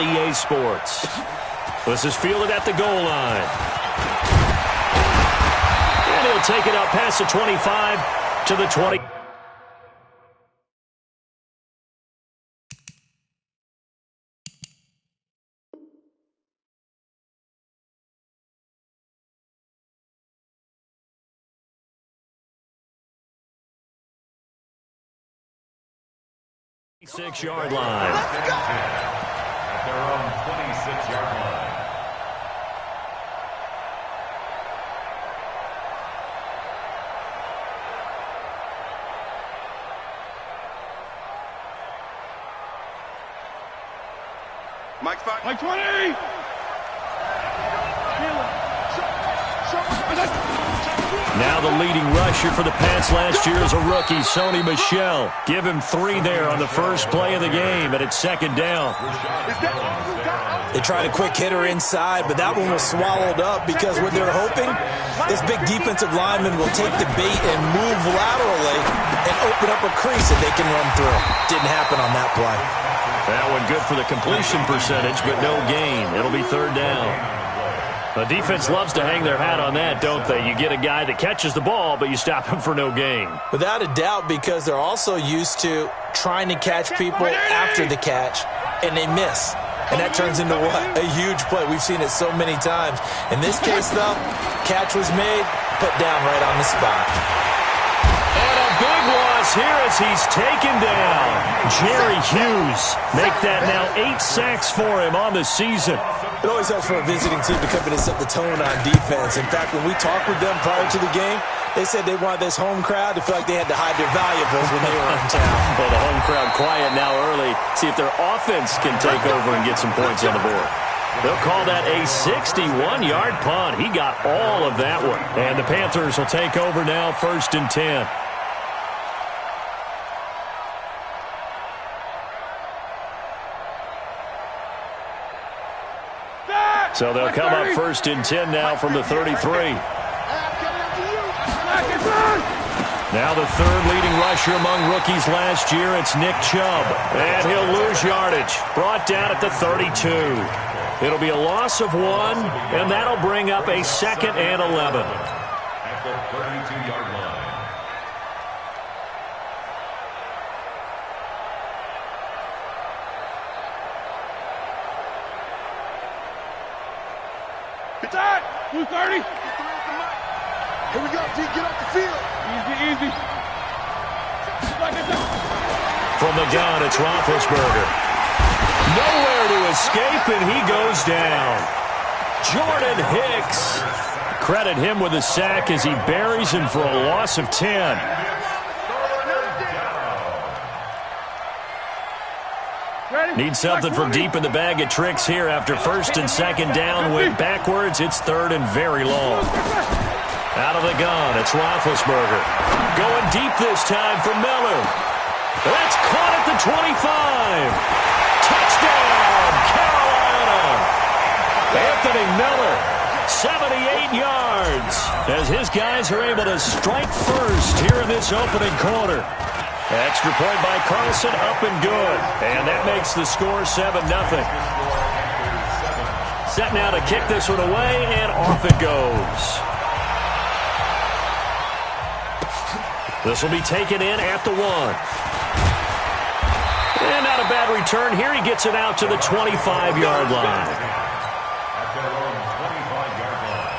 EA Sports. This is fielded at the goal line. And he'll take it up past the 25 to the 20. Six-yard line. Let's go! At their own 26-yard line. Mike 5. Mike 20! Now the leading rusher for the Pats last year is a rookie, Sony Michel. Give him 3 there on the first play of the game, and it's second down. They tried a quick hitter inside, but that one was swallowed up because what they're hoping, this big defensive lineman will take the bait and move laterally and open up a crease that they can run through. Didn't happen on that play. That one good for the completion percentage, but no gain. It'll be third down. The defense loves to hang their hat on that, don't they? You get a guy that catches the ball, but you stop him for no gain. Without a doubt, because they're also used to trying to catch people after the catch, and they miss. And that turns into what? A huge play. We've seen it so many times. In this case, though, catch was made, put down right on the spot. And a big loss here as he's taken down. Jerry Hughes make that now 8 sacks for him on the season. It always helps for a visiting team to come in and set the tone on defense. In fact, when we talked with them prior to the game, they said they wanted this home crowd to feel like they had to hide their valuables when they were in town. Well, the home crowd quiet now early. See if their offense can take over and get some points on the board. They'll call that a 61-yard punt. He got all of that one. And the Panthers will take over now, 1st and 10. So they'll come up 1st and 10 now from the 33. Now the third leading rusher among rookies last year, it's Nick Chubb. And he'll lose yardage. Brought down at the 32. It'll be a loss of 1, and that'll bring up a 2nd and 11. At the 32-yard line. Get that! 230! Here we go, D. Get off the field. Easy. From the gun, it's Roethlisberger. Nowhere to escape, and he goes down. Jordan Hicks. Credit him with a sack as he buries him for a loss of 10. Need something from deep in the bag of tricks here after 1st and 2nd down. Went backwards. It's 3rd and very long. Out of the gun, it's Roethlisberger. Going deep this time for Miller. That's caught at the 25. Touchdown, Carolina. Anthony Miller, 78 yards, as his guys are able to strike first here in this opening quarter. Extra point by Carlson, up and good. And that makes the score 7-0. Set now to kick this one away, and off it goes. This will be taken in at the 1. And not a bad return here. He gets it out to the 25-yard line. At their own 25-yard line.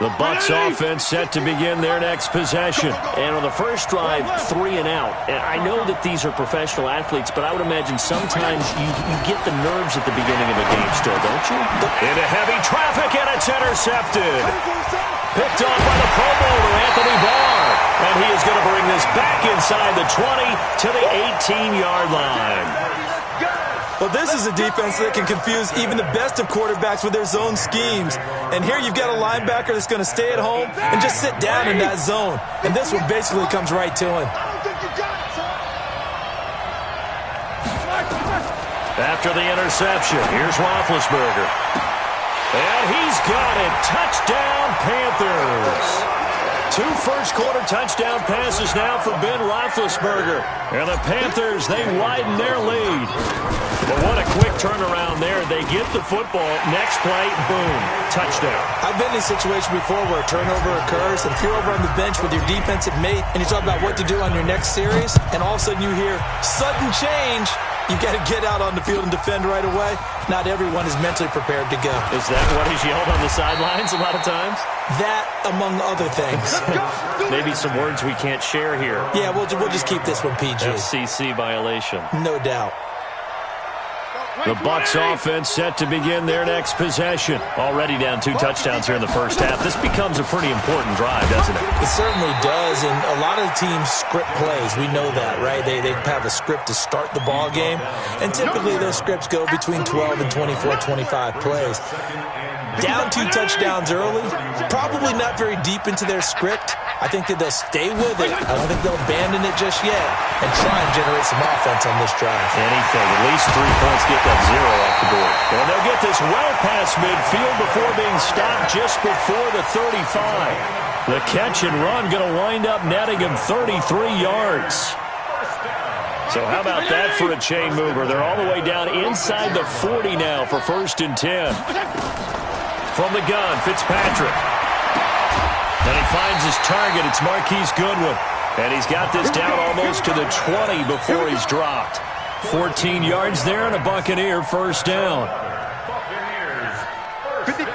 The Bucs offense set to begin their next possession. And on the first drive, 3 and out. And I know that these are professional athletes, but I would imagine sometimes you get the nerves at the beginning of a game still, don't you? Into heavy traffic, and it's intercepted. Picked off by the Pro Bowler, Anthony Barr. And he is going to bring this back inside the 20 to the 18-yard line. Well, this is a defense that can confuse even the best of quarterbacks with their zone schemes. And here you've got a linebacker that's going to stay at home and just sit down in that zone. And this one basically comes right to him. After the interception, here's Roethlisberger. And he's got it. Touchdown, Panthers. 2 first-quarter touchdown passes now for Ben Roethlisberger. And the Panthers, they widen their lead. But what a quick turnaround there. They get the football. Next play, boom, touchdown. I've been in a situation before where a turnover occurs, and if you're over on the bench with your defensive mate, and you talk about what to do on your next series, and all of a sudden you hear sudden change, you got to get out on the field and defend right away. Not everyone is mentally prepared to go. Is that what is yelled on the sidelines a lot of times? That, among other things. Maybe some words we can't share here. Yeah, we'll just keep this one PG. FCC violation. No doubt. The Bucs offense set to begin their next possession. Already down 2 touchdowns here in the first half. This becomes a pretty important drive, doesn't it? It certainly does, and a lot of teams script plays. We know that, right? They have a script to start the ball game, and typically those scripts go between 12 and 24, 25 plays. Down 2 touchdowns early, probably not very deep into their script. I think that they'll stay with it. I don't think they'll abandon it just yet and try and generate some offense on this drive. Anything. At least 3 points, get that 0 off the board. And they'll get this well past midfield before being stopped just before the 35. The catch and run going to wind up netting him 33 yards. So how about that for a chain mover? They're all the way down inside the 40 now for 1st and 10. From the gun, Fitzpatrick. And he finds his target. It's Marquise Goodwin. And he's got this down almost to the 20 before he's dropped. 14 yards there and a Buccaneer 1st down. Buccaneers. 55.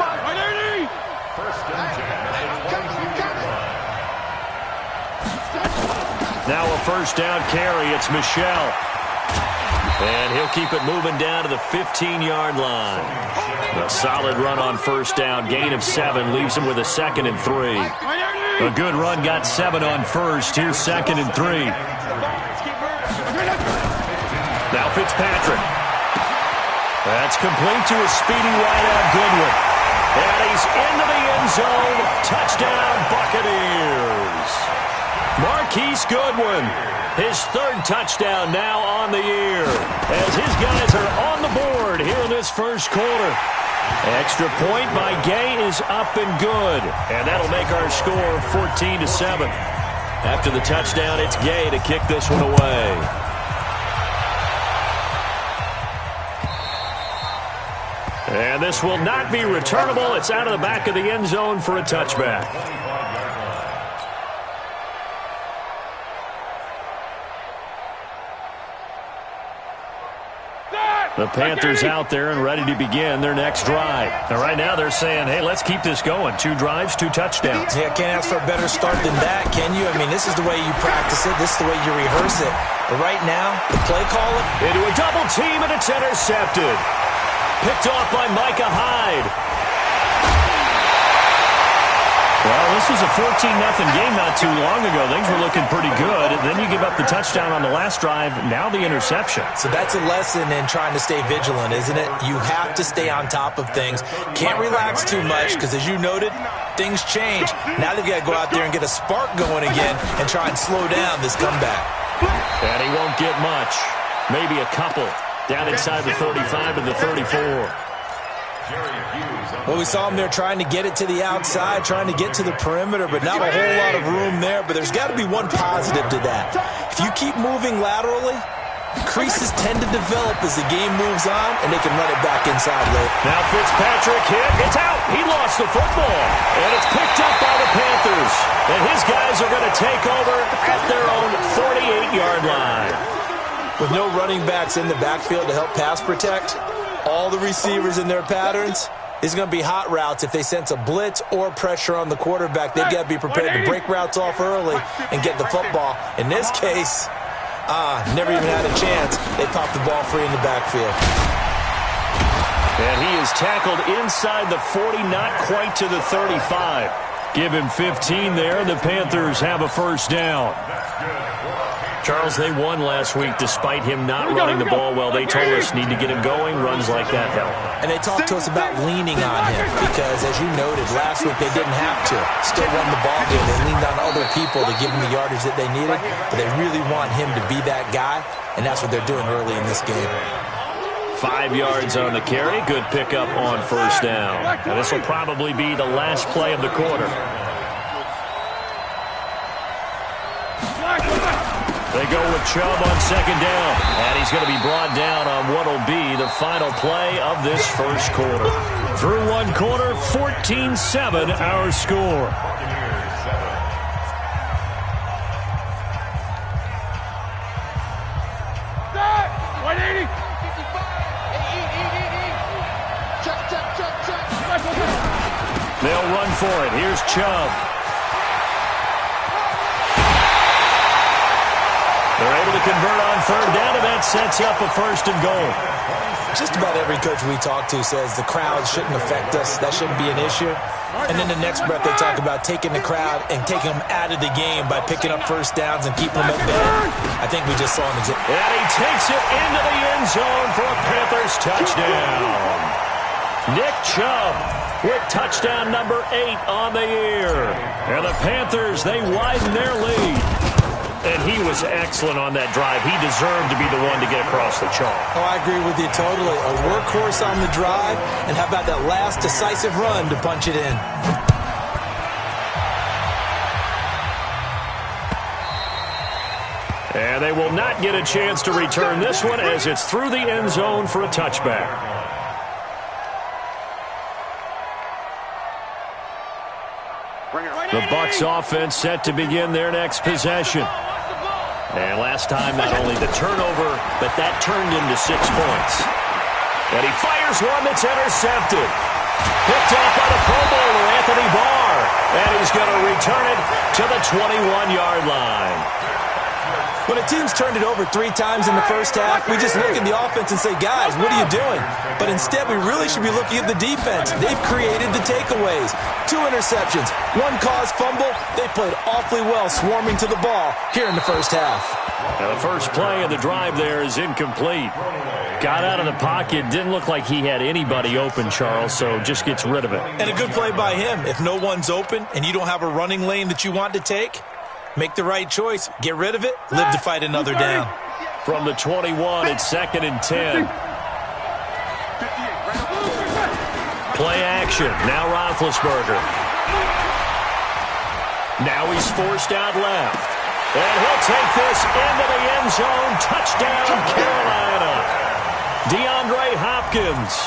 First and 10. Now a 1st down carry. It's Michelle. And he'll keep it moving down to the 15-yard line. A solid run on 1st down. Gain of 7 leaves him with a 2nd and 3. A good run got 7 on 1st. Here's 2nd and 3. Now Fitzpatrick. That's complete to a speedy wideout Goodwin. And he's into the end zone. Touchdown Buccaneers. Marquise Goodwin. His 3rd touchdown now on the year as his guys are on the board here in this 1st quarter. Extra point by Gay is up and good, and that'll make our score 14-7. After the touchdown, it's Gay to kick this one away. And this will not be returnable. It's out of the back of the end zone for a touchback. The Panthers out there and ready to begin their next drive. And right now they're saying, hey, let's keep this going. 2 drives, 2 touchdowns. Yeah, can't ask for a better start than that, can you? I mean, this is the way you practice it. This is the way you rehearse it. But right now, the play caller. Into a double team, and it's intercepted. Picked off by Micah Hyde. Well, this was a 14-0 game not too long ago. Things were looking pretty good. And then you give up the touchdown on the last drive. Now the interception. So that's a lesson in trying to stay vigilant, isn't it? You have to stay on top of things. Can't relax too much because, as you noted, things change. Now they've got to go out there and get a spark going again and try and slow down this comeback. And he won't get much. Maybe a couple. Down inside the 35 and the 34. Well, we saw him there trying to get it to the outside, trying to get to the perimeter, but not a whole lot of room there. But there's got to be one positive to that. If you keep moving laterally, creases tend to develop as the game moves on, and they can run it back inside later. Now Fitzpatrick hit. It's out. He lost the football. And it's picked up by the Panthers. And his guys are going to take over at their own 48-yard line. With no running backs in the backfield to help pass protect, all the receivers in their patterns, it's going to be hot routes. If they sense a blitz or pressure on the quarterback, they've got to be prepared to break routes off early and get the football. In this case, never even had a chance. They popped the ball free in the backfield. And he is tackled inside the 40, not quite to the 35. Give him 15 there. The Panthers have a 1st down. Charles, they won last week despite him not running the ball well. They told us need to get him going. Runs like that help. And they talked to us about leaning on him because, as you noted, last week they didn't have to. Still won the ball game. They leaned on other people to give them the yardage that they needed. But they really want him to be that guy, and that's what they're doing early in this game. 5 yards on the carry. Good pickup on 1st down. Now this will probably be the last play of the quarter. They go with Chubb on second down. And he's going to be brought down on what will be the final play of this first quarter. Through one quarter, 14-7 our score. They'll run for it. Here's Chubb. They're able to convert on third down, and that sets up a first and goal. Just about every coach we talk to says the crowd shouldn't affect us. That shouldn't be an issue. And then the next breath they talk about taking the crowd and taking them out of the game by picking up first downs and keeping them at bay. I think we just saw an example. And he takes it into the end zone for a Panthers touchdown. Nick Chubb with touchdown number 8 on the year. And the Panthers, they widen their lead. And he was excellent on that drive. He deserved to be the one to get across the chalk. Oh, I agree with you totally. A workhorse on the drive, and how about that last decisive run to punch it in? And they will not get a chance to return this one as it's through the end zone for a touchback. The Bucs offense set to begin their next possession. And last time, not only the turnover, but that turned into 6 points. And he fires one that's intercepted. Picked off by the Pro Bowler, Anthony Barr. And he's going to return it to the 21-yard line. When a team's turned it over 3 times in the first half, we just look at the offense and say, guys, what are you doing? But instead, we really should be looking at the defense. They've created the takeaways. 2 interceptions, 1 caused fumble. They played awfully well swarming to the ball here in the first half. Now the first play of the drive there is incomplete. Got out of the pocket, didn't look like he had anybody open, Charles, so just gets rid of it. And a good play by him. If no one's open and you don't have a running lane that you want to take, make the right choice. Get rid of it. Live to fight another down. From the 21, it's 2nd and 10. Play action. Now Roethlisberger. Now he's forced out left. And he'll take this into the end zone. Touchdown, Carolina. DeAndre Hopkins.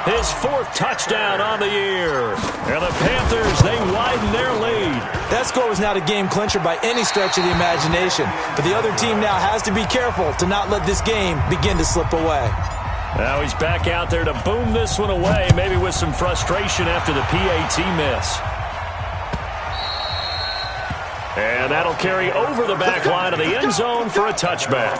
His 4th touchdown on the year. And the Panthers, they widen their lead. That score was not a game clincher by any stretch of the imagination. But the other team now has to be careful to not let this game begin to slip away. Now he's back out there to boom this one away, maybe with some frustration after the PAT miss. And that'll carry over the back line of the end zone for a touchback.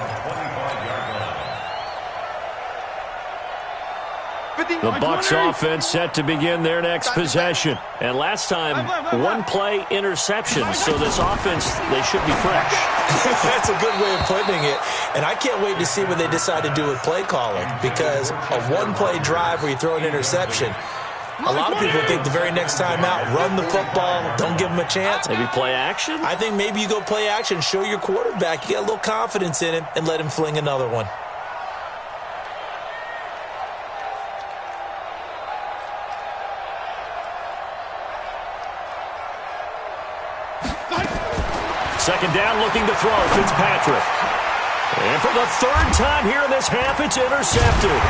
The Bucs offense set to begin their next possession. And last time, 1-play interception. So this offense, they should be fresh. That's a good way of putting it. And I can't wait to see what they decide to do with play calling. Because a 1-play drive where you throw an interception, a lot of people think the very next time out, run the football, don't give them a chance. Maybe play action? I think maybe you go play action, show your quarterback, you get a little confidence in him, and let him fling another one. Second down, looking to throw, Fitzpatrick. And for the 3rd time here in this half, it's intercepted.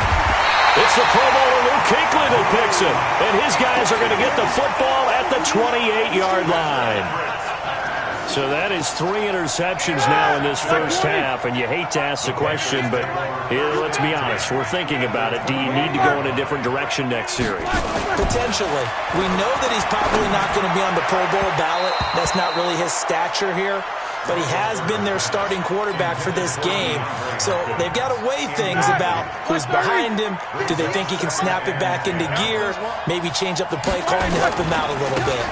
It's the Pro Bowler Luke Kuechly that picks it. And his guys are going to get the football at the 28-yard line. So that is 3 interceptions now in this first half. And you hate to ask the question, but let's be honest. We're thinking about it. Do you need to go in a different direction next series? Potentially. We know that he's probably not going to be on the Pro Bowl ballot. That's not really his stature here. But he has been their starting quarterback for this game. So they've got to weigh things about who's behind him. Do they think he can snap it back into gear? Maybe change up the play calling to help him out a little bit.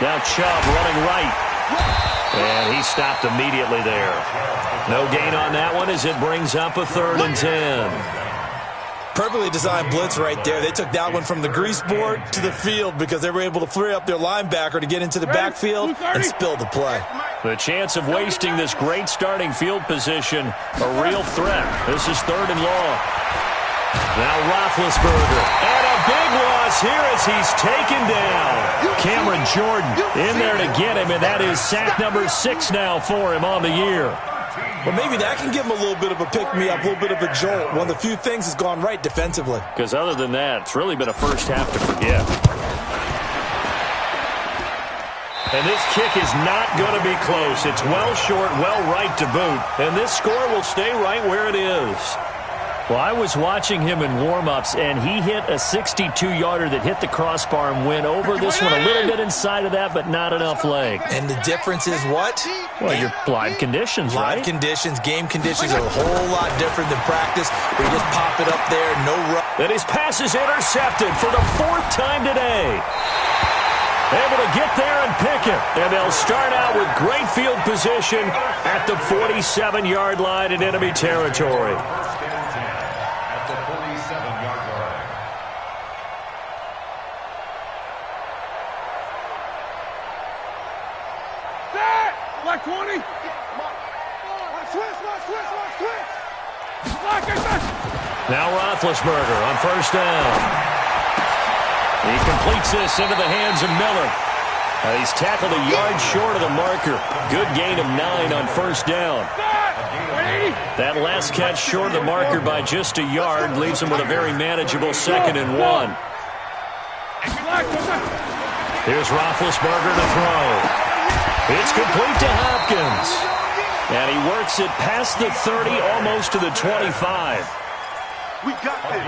Now Chubb running right. And he stopped immediately there. No gain on that one as it brings up a 3rd and 10. Perfectly designed blitz right there. They took that one from the grease board to the field because they were able to flare up their linebacker to get into the backfield and spill the play. The chance of wasting this great starting field position, a real threat. This is 3rd and long. Now Roethlisberger. And a big loss here as he's taken down. Cameron Jordan in there to get him, and that is sack number 6 now for him on the year. Well, maybe that can give him a little bit of a pick-me-up, a little bit of a jolt. One of the few things that's gone right defensively. Because other than that, it's really been a first half to forget. And this kick is not going to be close. It's well short, well right to boot. And this score will stay right where it is. Well, I was watching him in warm-ups, and he hit a 62-yarder that hit the crossbar and went over this one a little bit inside of that, but not enough leg. And the difference is what? Well, your live conditions, right? Live conditions, game conditions are a whole lot different than practice, where you just pop it up there, no run. And his pass is intercepted for the 4th time today. Able to get there and pick it. And they'll start out with great field position at the 47-yard line in enemy territory. Black 20. Now Roethlisberger on first down. He completes this into the hands of Miller. He's tackled a yard short of the marker. Good gain of 9 on first down. That last catch short of the marker by just a yard leaves him with a very manageable 2nd and 1. Here's Roethlisberger to throw. It's complete to Hopkins. And he works it past the 30, almost to the 25. We got this.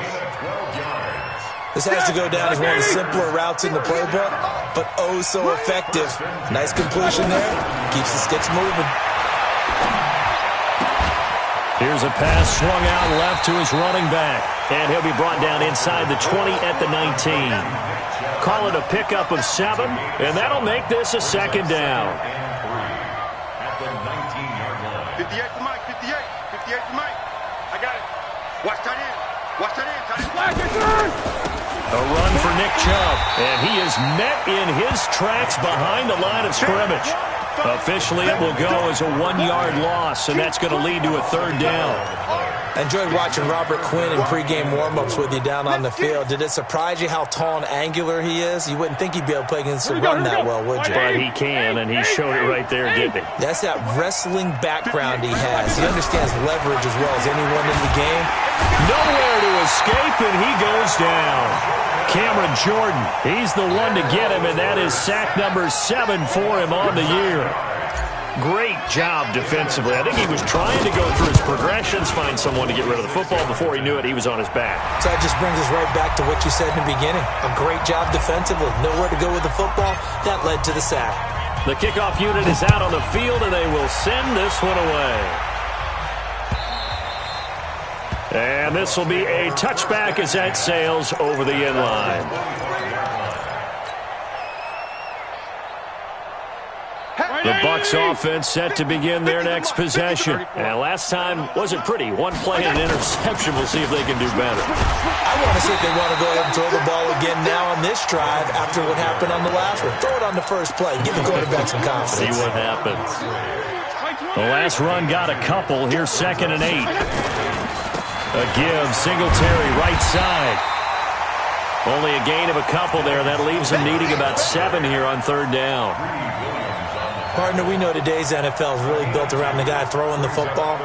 This has to go down as one of the simpler routes in the playbook, but oh so effective. Nice completion there. Keeps the sticks moving. Here's a pass swung out left to his running back. And he'll be brought down inside the 20 at the 19. Call it a pickup of 7, and that'll make this a 2nd down. At the 19-yard line. 58 to Mike, 58 to Mike. I got it. Watch tight end. Watch tight end. A run for Nick Chubb, and he is met in his tracks behind the line of scrimmage. Officially, it will go as a 1-yard loss, and that's going to lead to a 3rd down. I enjoyed watching Robert Quinn in pregame warm-ups with you down on the field. Did it surprise you how tall and angular he is? You wouldn't think he'd be able to play against the run that well, would you? But he can, and he showed it right there, didn't he? That's that wrestling background he has. He understands leverage as well as anyone in the game. Nowhere to escape, and he goes down. Cameron Jordan, he's the one to get him, and that is sack number 7 for him on the year. Great job defensively. I think he was trying to go through his progressions, find someone to get rid of the football. Before he knew it, he was on his back. So that just brings us right back to what you said in the beginning. A great job defensively. Nowhere to go with the football. That led to the sack. The kickoff unit is out on the field, and they will send this one away. And this will be a touchback as that sails over the end line. The Bucs offense set to begin their next possession. And last time wasn't pretty. 1 play and an interception. We'll see if they can do better. I want to see if they want to go ahead and throw the ball again now on this drive after what happened on the last one. Throw it on the first play. Give the quarterback some confidence. See what happens. The last run got a couple. Here's 2nd and 8. A give, Singletary, right side. Only a gain of a couple there. That leaves him needing about 7 here on 3rd down. Partner, we know today's NFL is really built around the guy throwing the football.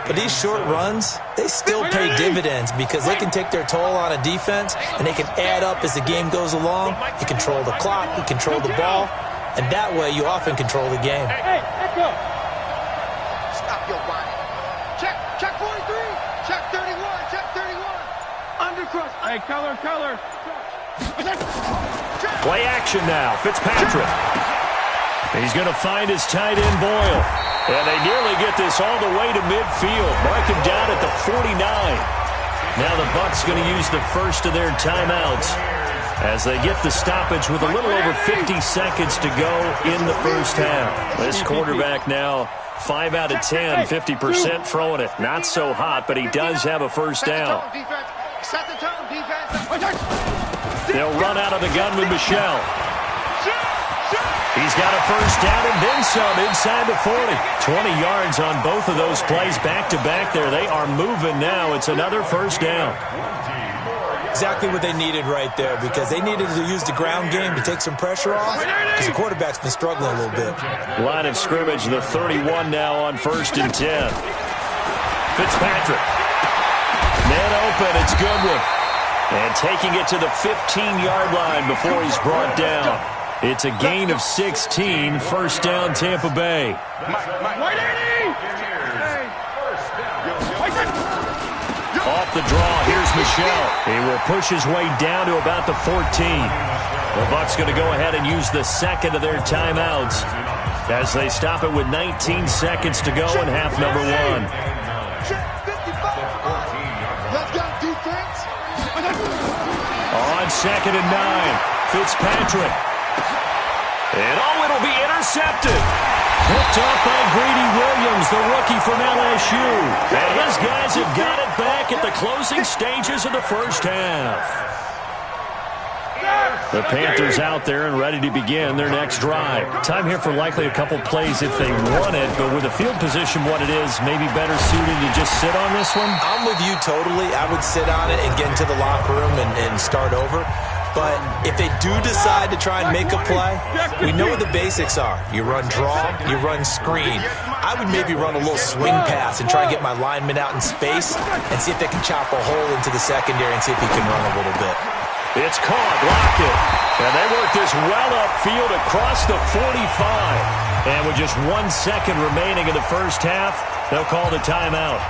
But these short runs, they still pay dividends because they can take their toll on a defense, and they can add up as the game goes along. You control the clock, you control the ball, and that way you often control the game. Hey, let's go. Stop your body. Check 43. Check 31. Check 31. Undercross. Hey, color. Play action now. Fitzpatrick. He's going to find his tight end, Boyle. And they nearly get this all the way to midfield. Mark him down at the 49. Now the Bucs going to use the first of their timeouts as they get the stoppage with a little over 50 seconds to go in the first half. This quarterback now 5 out of 10, 50% throwing it. Not so hot, but he does have a first down. They'll run out of the gun with Michelle. He's got a first down and then some inside the 40. 20 yards on both of those plays back-to-back there. They are moving now. It's another first down. Exactly what they needed right there, because they needed to use the ground game to take some pressure off, because the quarterback's been struggling a little bit. Line of scrimmage, the 31 now on 1st and 10. Fitzpatrick. Man open, it's Goodwin. And taking it to the 15-yard line before he's brought down. It's a gain of 16, 1st down Tampa Bay. Off the draw, here's Michel. He will push his way down to about the 14. The Bucs going to go ahead and use the second of their timeouts as they stop it with 19 seconds to go in half number 1. Let's go, defense. On 2nd and 9, Fitzpatrick. And it'll be intercepted. Picked up by Greedy Williams, the rookie from LSU. And his guys have got it back at the closing stages of the first half. The Panthers out there and ready to begin their next drive. Time here for likely a couple plays if they want it, but with the field position what it is, maybe better suited to just sit on this one? I'm with you totally. I would sit on it and get into the locker room and start over. But if they do decide to try and make a play, we know what the basics are. You run draw, you run screen. I would maybe run a little swing pass and try and get my lineman out in space and see if they can chop a hole into the secondary and see if he can run a little bit. It's caught, Lockett. And they work this well upfield across the 45. And with just 1 second remaining in the first half, they'll call the timeout.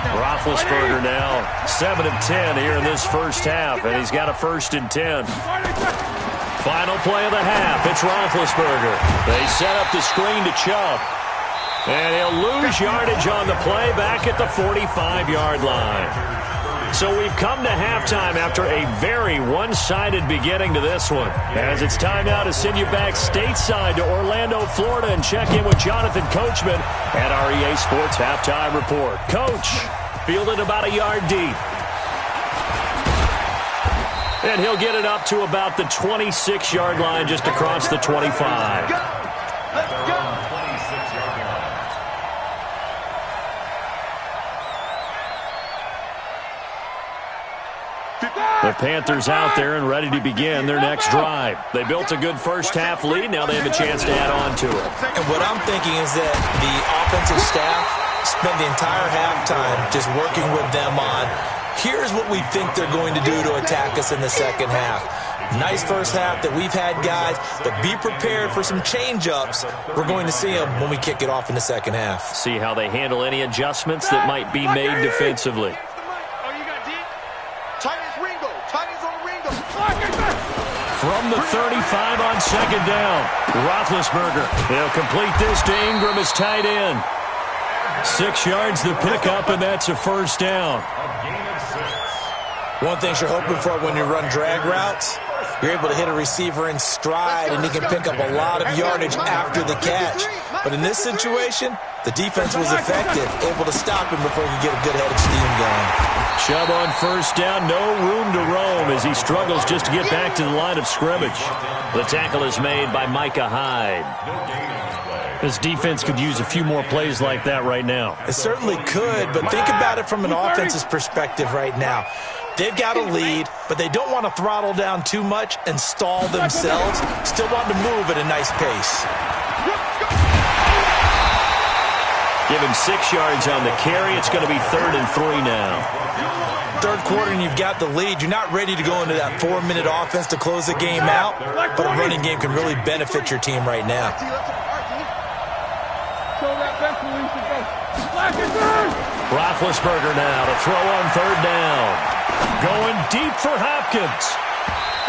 Roethlisberger now 7 of 10 here in this first half, and he's got a 1st and 10. Final play of the half. It's Roethlisberger. They set up the screen to Chubb. And he'll lose yardage on the play back at the 45-yard line. So we've come to halftime after a very one-sided beginning to this one. As it's time now to send you back stateside to Orlando, Florida, and check in with Jonathan Coachman at our EA Sports Halftime Report. Coach, fielded about a yard deep. And he'll get it up to about the 26-yard line just across the 25. Let's go. The Panthers out there and ready to begin their next drive. They built a good first half lead. Now they have a chance to add on to it. And what I'm thinking is that the offensive staff spent the entire halftime just working with them on, here's what we think they're going to do to attack us in the second half. Nice first half that we've had, guys, but be prepared for some change-ups. We're going to see them when we kick it off in the second half. See how they handle any adjustments that might be made defensively. From the 35 on 2nd down, Roethlisberger. He'll complete this to Ingram as tight end. 6 yards the pickup, and that's a 1st down. One thing you're hoping for when you run drag routes, you're able to hit a receiver in stride, and he can pick up a lot of yardage after the catch. But in this situation, the defense was effective, able to stop him before he could get a good head of steam going. Chubb on 1st down, no room to roam as he struggles just to get back to the line of scrimmage. The tackle is made by Micah Hyde. This defense could use a few more plays like that right now. It certainly could, but think about it from an offense's perspective right now. They've got a lead, but they don't want to throttle down too much and stall themselves. Still want to move at a nice pace. Give him 6 yards on the carry. It's going to be 3rd and 3 now. Third quarter and you've got the lead. You're not ready to go into that 4-minute offense to close the game out, but a running game can really benefit your team right now. Roethlisberger now to throw on 3rd down. Going deep for Hopkins.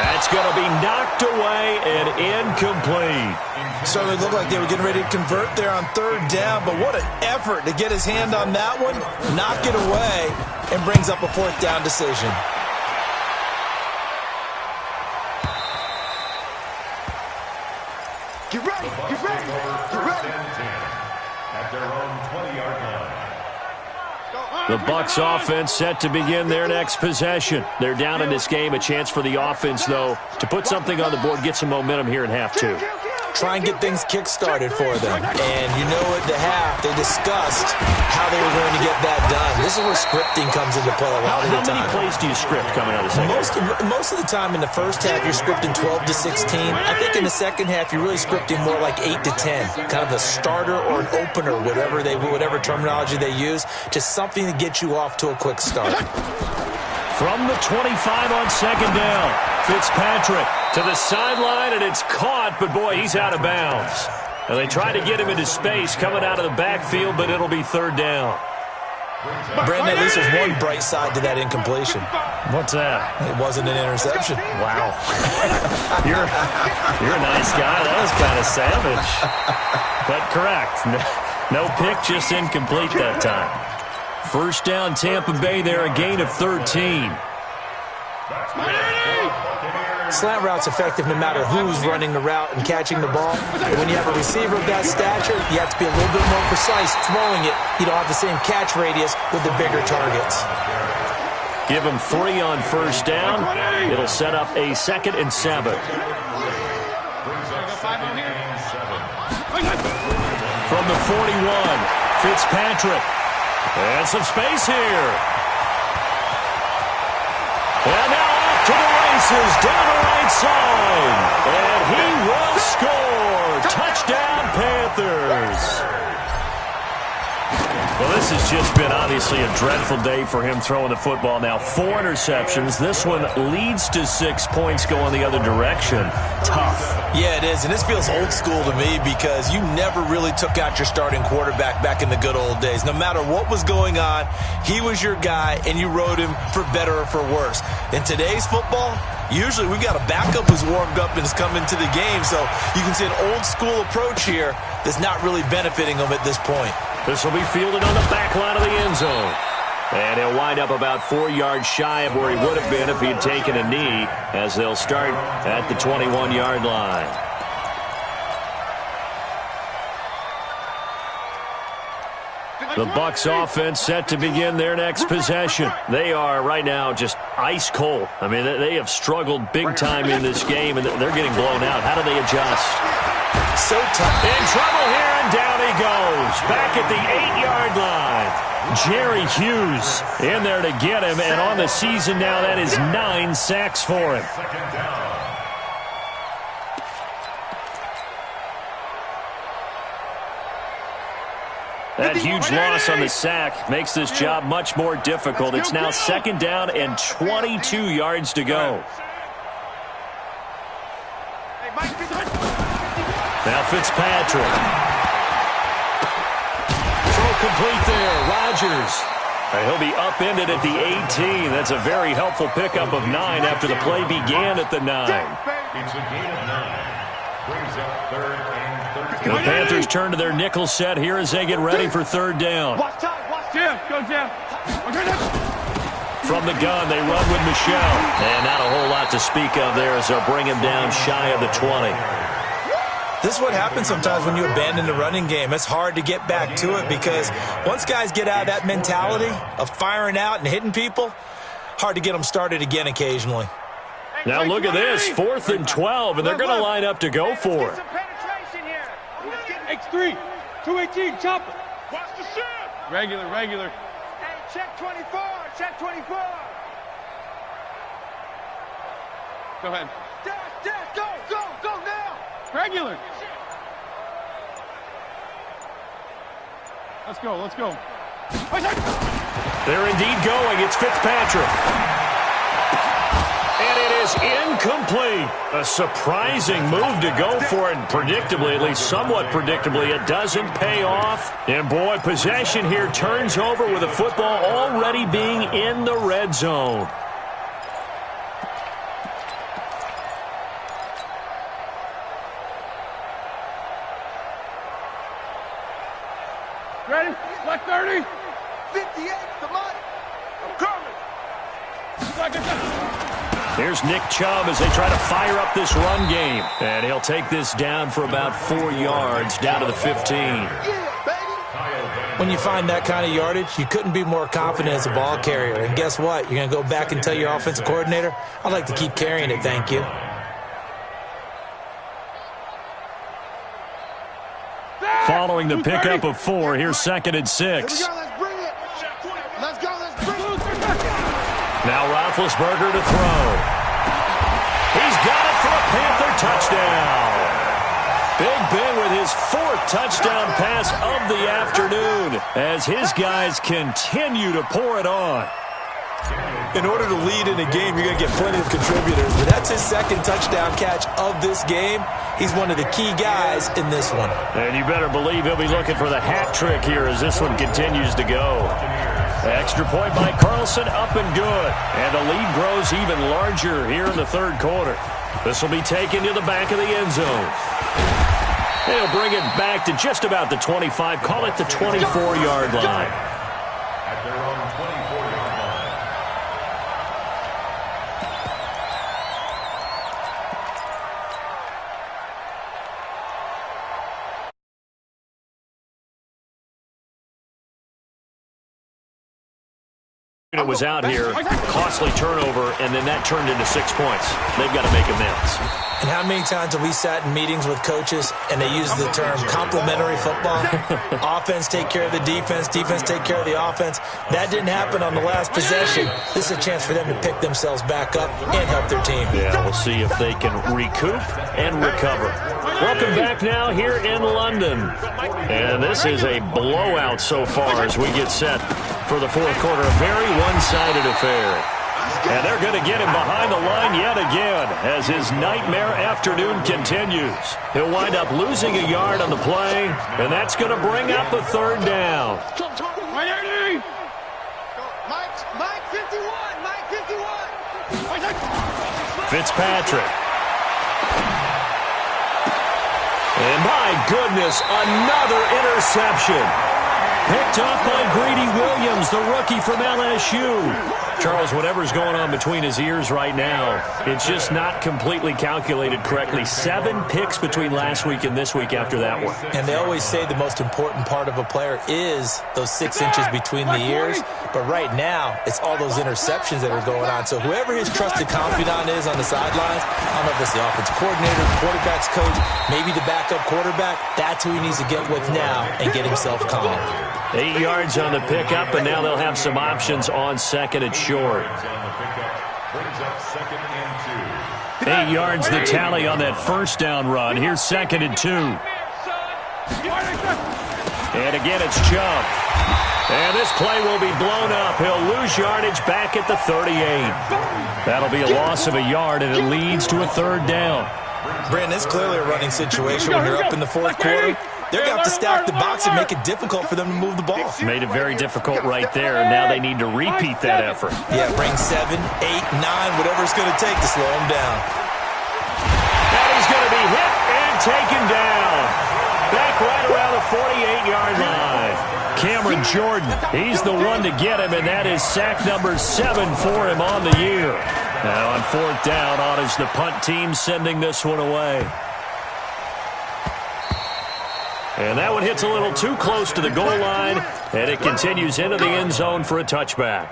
That's going to be knocked away and incomplete. Certainly looked like they were getting ready to convert there on 3rd down, but what an effort to get his hand on that one, knock it away, and brings up a 4th down decision. Get ready, get ready, get ready. At their own 20-yard line. The Bucs offense set to begin their next possession. They're down in this game. A chance for the offense, though, to put something on the board, get some momentum here in half 2. try and get things kick-started for them. And you know at the half, they discussed how they were going to get that done. This is where scripting comes into play a lot of the time. How many plays do you script coming out of the second? Most of the time in the first half, you're scripting 12 to 16. I think in the second half, you're really scripting more like 8 to 10. Kind of a starter or an opener, whatever terminology they use, just something to get you off to a quick start. From the 25 on second down, Fitzpatrick to the sideline, and it's caught, but boy, he's out of bounds. And they tried to get him into space coming out of the backfield, but it'll be third down. Brandon, at least there's one bright side to that incompletion. What's that? It wasn't an interception. Wow. You're a nice guy. That was kind of savage. But correct. No pick, just incomplete that time. First down, Tampa Bay there, a gain of 13. Slant route's effective no matter who's running the route and catching the ball. But when you have a receiver of that stature, you have to be a little bit more precise throwing it. You don't have the same catch radius with the bigger targets. Give him 3 on first down. It'll set up a 2nd and 7. From the 41, Fitzpatrick. And some space here. And now off to the races, down the right side. And he will score. Touchdown, Panthers. Well, this has just been obviously a dreadful day for him throwing the football. Now 4 interceptions. This one leads to 6 points going the other direction. Tough. Yeah, it is, and this feels old school to me because you never really took out your starting quarterback back in the good old days. No matter what was going on, he was your guy, and you rode him for better or for worse. In today's football, usually we've got a backup who's warmed up and has come into the game, so you can see an old school approach here that's not really benefiting him at this point. This will be fielded on the back line of the end zone. And he'll wind up about 4 yards shy of where he would have been if he had taken a knee, as they'll start at the 21-yard line. The Bucs offense set to begin their next possession. They are right now just ice cold. I mean, they have struggled big time in this game, and they're getting blown out. How do they adjust? So tough. In trouble here, and down he goes. Back at the 8-yard line. Jerry Hughes in there to get him, and on the season now, that is 9 sacks for him. That huge loss on the sack makes this job much more difficult. It's now 2nd down and 22 yards to go. Now Fitzpatrick. Throw complete there. Rodgers. He'll be upended at the 18. That's a very helpful pickup of 9 after the play began at the 9. It's a gain of 9. Brings up 3rd and 13. The Panthers turn to their nickel set here as they get ready for 3rd down. Watch Jim. Go, Jim. From the gun, they run with Michel. And not a whole lot to speak of there as they'll bring him down shy of the 20. This is what happens sometimes when you abandon the running game. It's hard to get back to it because once guys get out of that mentality of firing out and hitting people, hard to get them started again occasionally. Now look at this, 4th and 12, and they're going to line up to go for it. X3, 218, chopper. Watch the shift. Regular. Hey, check 24, check 24. Go ahead. Dash, go now. Regular. Let's go. They're indeed going. It's Fitzpatrick. And it is incomplete. A surprising move to go for it. Predictably, at least somewhat predictably, it doesn't pay off. And boy, possession here turns over with the football already being in the red zone. Ready? Black 30. 58, the money. I'm coming. Here's Nick Chubb as they try to fire up this run game. And he'll take this down for about 4 yards, down to the 15. Yeah, baby. When you find that kind of yardage, you couldn't be more confident as a ball carrier. And guess what? You're going to go back and tell your offensive coordinator, I'd like to keep carrying it, thank you. allowing the pickup of 4. Here's 2nd and 6. Here we go, let's bring it. Let's go, let's bring it. Now Roethlisberger to throw. He's got it for a Panther touchdown. Big Ben with his 4th touchdown pass of the afternoon as his guys continue to pour it on. In order to lead in a game, you're going to get plenty of contributors, but that's his 2nd touchdown catch of this game. He's one of the key guys in this one. And you better believe he'll be looking for the hat trick here as this one continues to go. Extra point by Carlson, up and good. And the lead grows even larger here in the 3rd quarter. This will be taken to the back of the end zone. They'll bring it back to just about the 25, call it the 24-yard line. At their own 24-yard line. It was out here, costly turnover, and then that turned into 6 points. They've got to make amends. And how many times have we sat in meetings with coaches and they use the term complementary football? Offense take care of the defense, defense take care of the offense. That didn't happen on the last possession. This is a chance for them to pick themselves back up and help their team. Yeah, we'll see if they can recoup and recover. Welcome back now here in London. And this is a blowout so far as we get set for the 4th quarter. A very one-sided affair. And they're going to get him behind the line yet again as his nightmare afternoon continues. He'll wind up losing a yard on the play, and that's going to bring up the 3rd down. Mike 51, Mike 51. Fitzpatrick. And my goodness, another interception. Picked off by Greedy Williams, the rookie from LSU. Charles, whatever's going on between his ears right now, it's just not completely calculated correctly. 7 picks between last week and this week after that one. And they always say the most important part of a player is those 6 inches between the ears. But right now, it's all those interceptions that are going on. So whoever his trusted confidant is on the sidelines, I don't know if it's the offensive coordinator, quarterback's coach, maybe the backup quarterback, that's who he needs to get with now and get himself calm. 8 yards on the pickup, and now they'll have some options on 2nd and short. 8 yards the tally on that 1st down run. Here's 2nd and 2. And again, it's Chubb. And this play will be blown up. He'll lose yardage back at the 38. That'll be a loss of a yard, and it leads to a 3rd down. Brandon, it's clearly a running situation when you're up in the 4th quarter. They're going to have to stack the box and make it difficult for them to move the ball. Made it very difficult right there, and now they need to repeat that effort. Yeah, bring 7, 8, 9, whatever it's going to take to slow him down. And he's going to be hit and taken down. Back right around the 48-yard line. Cameron Jordan, he's the one to get him, and that is sack number 7 for him on the year. Now on 4th down, on is the punt team sending this one away. And that one hits a little too close to the goal line, and it continues into the end zone for a touchback.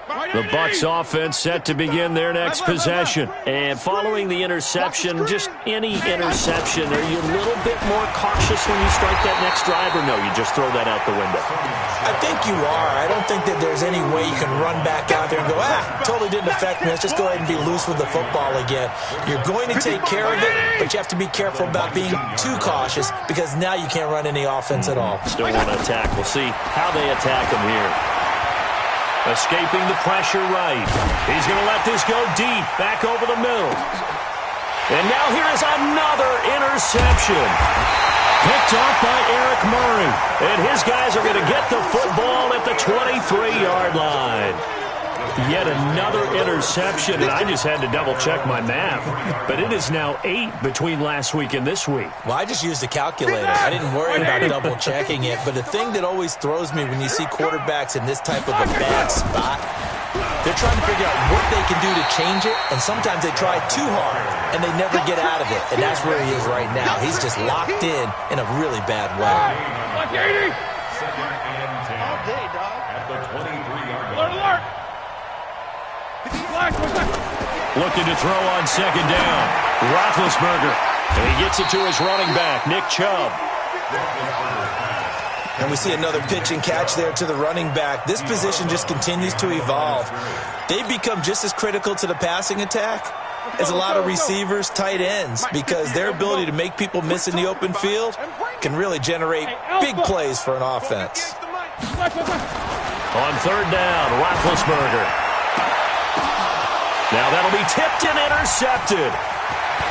The Bucs offense set to begin their next possession. And following the interception, just any interception, are you a little bit more cautious when you start that next drive, or no, you just throw that out the window? I think you are. I don't think that there's any way you can run back out there and go, totally didn't affect me. Let's just go ahead and be loose with the football again. You're going to take care of it, but you have to be careful about being too cautious because now you can't run any offense at all. Still want to attack. We'll see how they attack him here. Escaping the pressure right. He's going to let this go deep, back over the middle. And now here is another interception. Picked off by Eric Murray. And his guys are going to get the football at the 23-yard line. Yet another interception, and I just had to double-check my math. But it is now 8 between last week and this week. Well, I just used a calculator. I didn't worry about double-checking it. But the thing that always throws me when you see quarterbacks in this type of a bad spot, they're trying to figure out what they can do to change it, and sometimes they try too hard, and they never get out of it. And that's where he is right now. He's just locked in a really bad way. Second and 10. All day, dog. At the 23-yard line. Alert! Flash, looking to throw on second down. Roethlisberger. And he gets it to his running back, Nick Chubb. And we see another pitch and catch there to the running back. This position just continues to evolve. They've become just as critical to the passing attack as a lot of receivers, tight ends, because their ability to make people miss in the open field can really generate big plays for an offense. On third down, Roethlisberger. Now that'll be tipped and intercepted.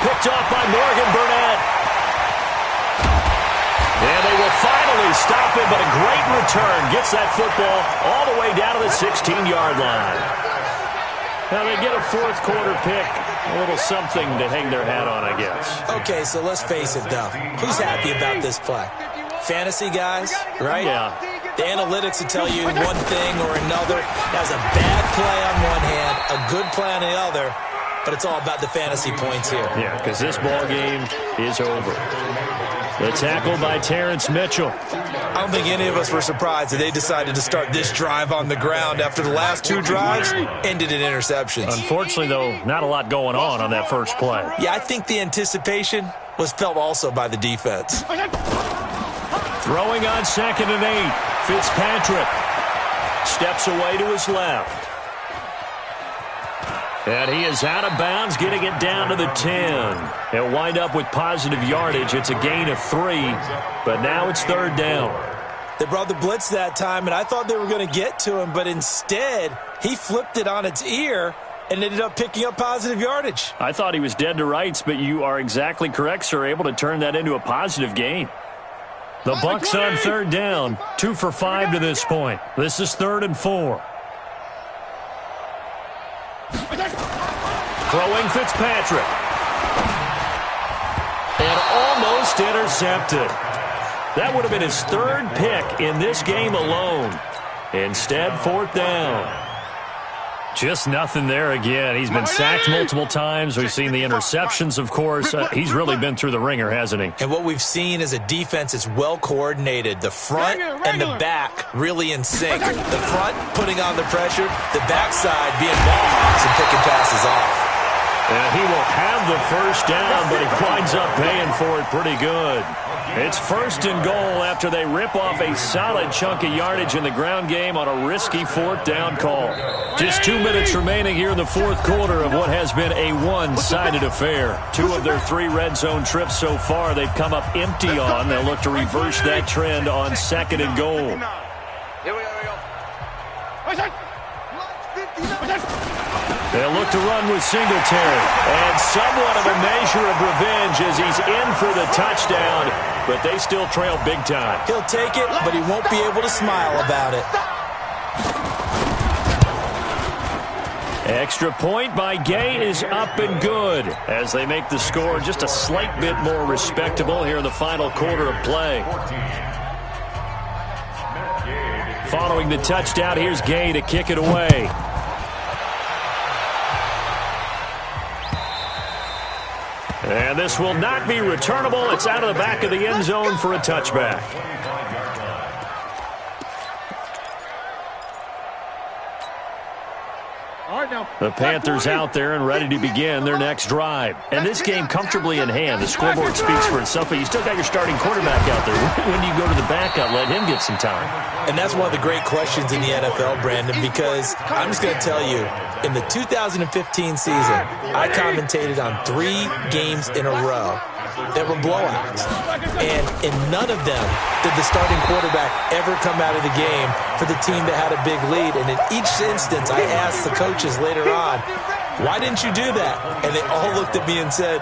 Picked off by Morgan Burnett. And they will finally stop him, but a great return. Gets that football all the way down to the 16-yard line. Now they get a fourth quarter pick. A little something to hang their hat on, I guess. Okay, so let's face it, though. Who's happy about this play? Fantasy guys, right? Yeah. The analytics will tell you one thing or another. That's a bad play on one hand, a good play on the other, but it's all about the fantasy points here. Yeah, because this ball game is over. The tackle by Terrence Mitchell. I don't think any of us were surprised that they decided to start this drive on the ground after the last two drives ended in interceptions. Unfortunately, though, not a lot going on that first play. Yeah, I think the anticipation was felt also by the defense. Throwing on 2nd and 8. Fitzpatrick steps away to his left. And he is out of bounds, getting it down to the 10. They'll wind up with positive yardage. It's a gain of 3, but now it's third down. They brought the blitz that time, and I thought they were going to get to him, but instead, he flipped it on its ear and ended up picking up positive yardage. I thought he was dead to rights, but you are exactly correct, sir, able to turn that into a positive gain. The Bucks on third down, 2 for 5 to this point. This is 3rd and 4. Throwing Fitzpatrick. And almost intercepted. That would have been his 3rd pick in this game alone. Instead, 4th down. Just nothing there again. He's been sacked multiple times. We've seen the interceptions, of course. He's really been through the ringer, hasn't he? And what we've seen is a defense that's well coordinated. The front and the back really in sync. The front putting on the pressure, the backside being ball hawks and picking passes off. And he will have the first down, but he winds up paying for it pretty good. It's 1st and goal after they rip off a solid chunk of yardage in the ground game on a risky 4th down call. Just 2 minutes remaining here in the 4th quarter of what has been a one-sided affair. 2 of their 3 red zone trips so far they've come up empty on. They'll look to reverse that trend on 2nd and goal. Here we go. They'll look to run with Singletary. And somewhat of a measure of revenge as he's in for the touchdown, but they still trail big time. He'll take it, but he won't be able to smile about it. Extra point by Gay is up and good as they make the score just a slight bit more respectable here in the final quarter of play. Following the touchdown, here's Gay to kick it away. And this will not be returnable. It's out of the back of the end zone for a touchback. The Panthers out there and ready to begin their next drive. And this game comfortably in hand. The scoreboard speaks for itself, but you still got your starting quarterback out there. When do you go to the backup? Let him get some time. And that's one of the great questions in the NFL, Brandon, because I'm just going to tell you, in the 2015 season, I commentated on 3 games in a row that were blowouts. And in none of them did the starting quarterback ever come out of the game for the team that had a big lead. And in each instance, I asked the coaches later on, why didn't you do that? And they all looked at me and said,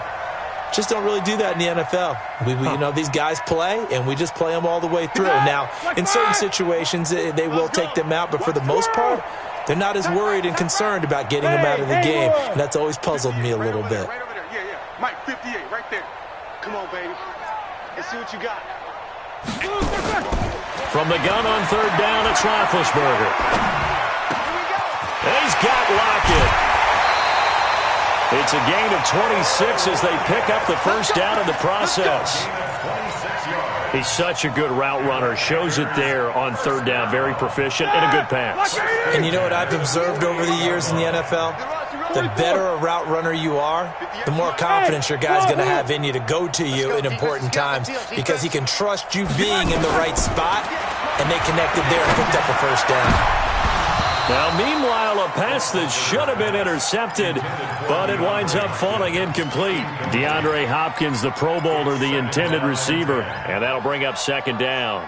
just don't really do that in the NFL. You know, these guys play, and we just play them all the way through. Now, in certain situations, they will take them out, but for the most part, they're not as worried and concerned about getting them out of the game. And that's always puzzled me a little bit. Right over there. Yeah. Mike, 58, right there. Come on, baby. Let's see what you got. From the gun on third down, it's Roethlisberger. And he's got Lockett. It's a gain of 26 as they pick up the first down in the process. He's such a good route runner. Shows it there on third down. Very proficient and a good pass. And you know what I've observed over the years in the NFL? the better a route runner you are, the more confidence your guy's going to have in you to go to you in important times because he can trust you being in the right spot, and they connected there and picked up a first down. Now, meanwhile, a pass that should have been intercepted, but it winds up falling incomplete. DeAndre Hopkins, the Pro Bowler, the intended receiver, and that'll bring up second down.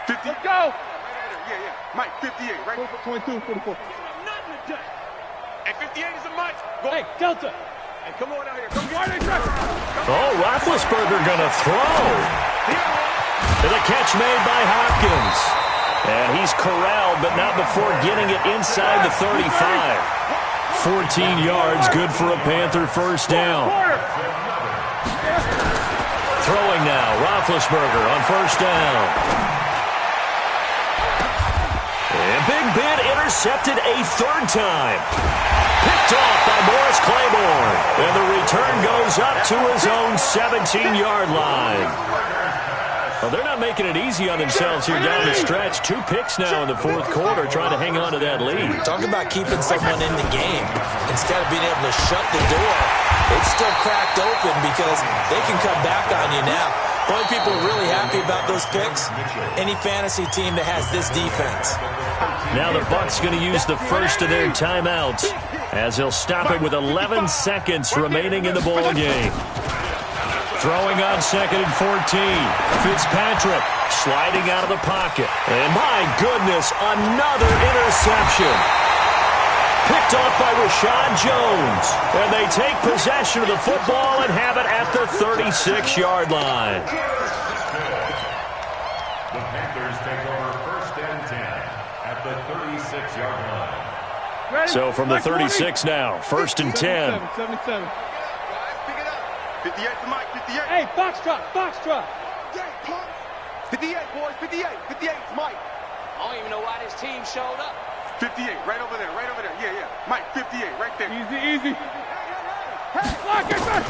50. Let's go. Yeah. Mike, 58, right? 22, 44. And 58 is a Mike. Go. Hey, Delta. Hey, come on out here. Come Why are they dressing? Oh, Roethlisberger going to throw. To the catch made by Hopkins. And he's corralled, but not before getting it inside the 35. 14 yards, good for a Panther first down. Throwing now, Roethlisberger on first down. And Big Ben intercepted a third time. Picked off by Morris Claiborne. And the return goes up to his own 17-yard line. Well, they're not making it easy on themselves here down the stretch. 2 picks now in the fourth quarter, trying to hang on to that lead. Talk about keeping someone in the game. Instead of being able to shut the door, it's still cracked open because they can come back on you now. The only people really happy about those picks, any fantasy team that has this defense. Now the Bucs going to use the first of their timeouts as they'll stop it with 11 seconds remaining in the ball game. Throwing on second and 14. Fitzpatrick sliding out of the pocket. And my goodness, another interception. Picked off by Rashad Jones. And they take possession of the football and have it at the 36-yard line. The Panthers take over first and 10 at the 36-yard line. Ready? So from the 36 now, first and 10. 77. 58 to Mike, 58. Hey, box truck. 58, boys, 58. 58 to Mike. I don't even know why this team showed up. 58, right over there. Yeah. Mike, 58, right there. Easy. Block it, sir.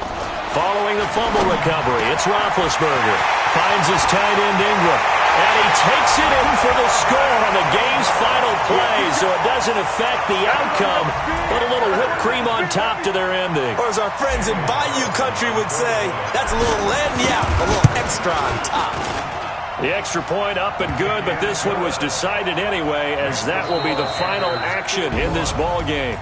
Following the fumble recovery, it's Roethlisberger. Finds his tight end Ingram. And he takes it in for the score on the game's final play, so it doesn't affect the outcome, but a little whipped cream on top to their ending. Or as our friends in Bayou Country would say, that's a little lagniappe, a little extra on top. The extra point up and good, but this one was decided anyway, as that will be the final action in this ball game.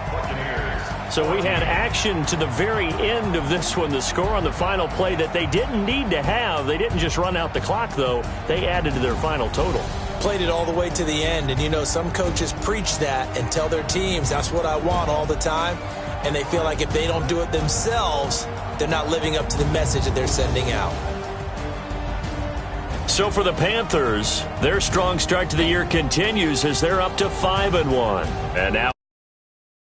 So we had action to the very end of this one, the score on the final play that they didn't need to have. They didn't just run out the clock, though. They added to their final total. Played it all the way to the end, and you know some coaches preach that and tell their teams, that's what I want all the time, and they feel like if they don't do it themselves, they're not living up to the message that they're sending out. So for the Panthers, their strong start to the year continues as they're up to 5-1. And now